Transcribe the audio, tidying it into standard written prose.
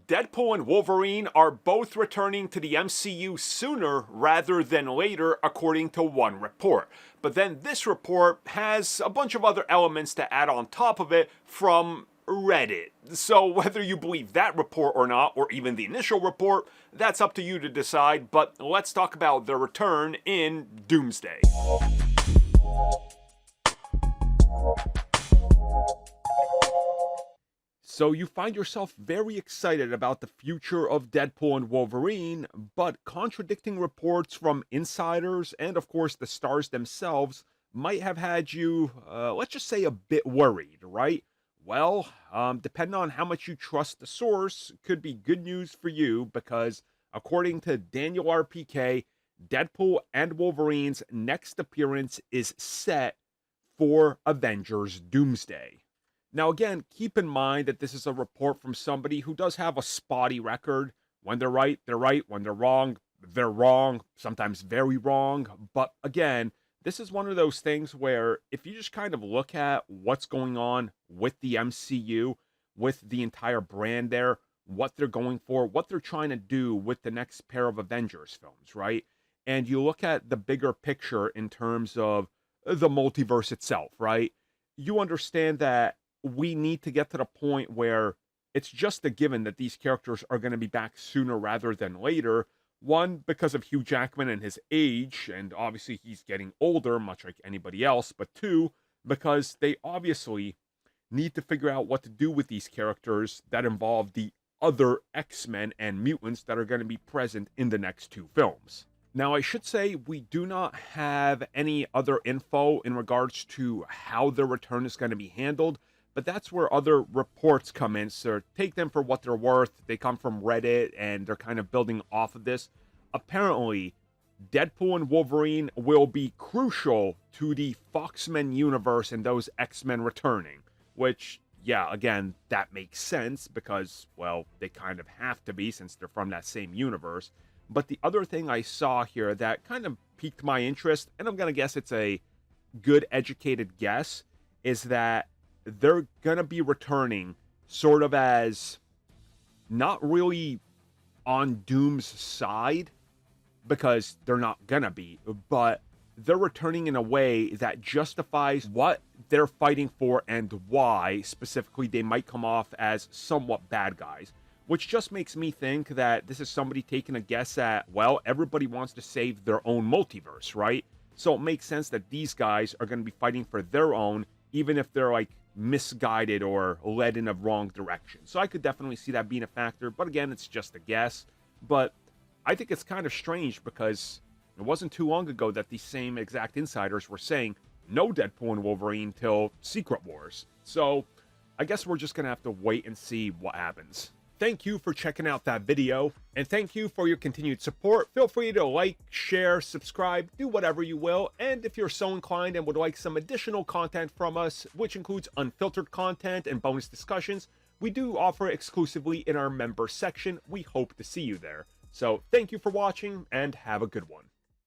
Deadpool and Wolverine are both returning to the MCU sooner rather than later, according to one report. But then this report has a bunch of other elements to add on top of it from Reddit. So whether you believe that report or not, or even the initial report, that's up to you to decide. But let's talk about their return in Doomsday. So you find yourself very excited about the future of Deadpool and Wolverine, but contradicting reports from insiders and of course the stars themselves might have had you, let's just say, a bit worried, right? Well, depending on how much you trust the source, could be good news for you because according to Daniel RPK, Deadpool and Wolverine's next appearance is set for Avengers Doomsday. Now, again, keep in mind that this is a report from somebody who does have a spotty record. When they're right, they're right. When they're wrong, sometimes very wrong. But again, this is one of those things where if you just kind of look at what's going on with the MCU, with the entire brand there, what they're going for, what they're trying to do with the next pair of Avengers films, right? And you look at the bigger picture in terms of the multiverse itself, right? You understand that we need to get to the point where it's just a given that these characters are going to be back sooner rather than later. One, because of Hugh Jackman and his age, and obviously he's getting older, much like anybody else. But two, because they obviously need to figure out what to do with these characters that involve the other X-Men and mutants that are going to be present in the next two films. Now, I should say we do not have any other info in regards to how their return is going to be handled. But that's where other reports come in, so take them for what they're worth. They come from Reddit, and they're kind of building off of this. Apparently, Deadpool and Wolverine will be crucial to the Fox-Men universe and those X-Men returning. Which, yeah, again, that makes sense because, well, they kind of have to be since they're from that same universe. But the other thing I saw here that kind of piqued my interest, and I'm going to guess it's a good educated guess, is that they're going to be returning sort of as not really on Doom's side, because they're not going to be, but they're returning in a way that justifies what they're fighting for and why specifically they might come off as somewhat bad guys, which just makes me think that this is somebody taking a guess at, well, everybody wants to save their own multiverse, right? So it makes sense that these guys are going to be fighting for their own, even if they're like misguided or led in a wrong direction. So I could definitely see that being a factor, but again, it's just a guess. But I think it's kind of strange because it wasn't too long ago that these same exact insiders were saying no Deadpool and Wolverine till Secret Wars. So I guess we're just gonna have to wait and see what happens. Thank you for checking out that video, and thank you for your continued support. Feel free to like, share, subscribe, do whatever you will, and if you're so inclined and would like some additional content from us, which includes unfiltered content and bonus discussions, we do offer exclusively in our member section. We hope to see you there. So thank you for watching, and have a good one.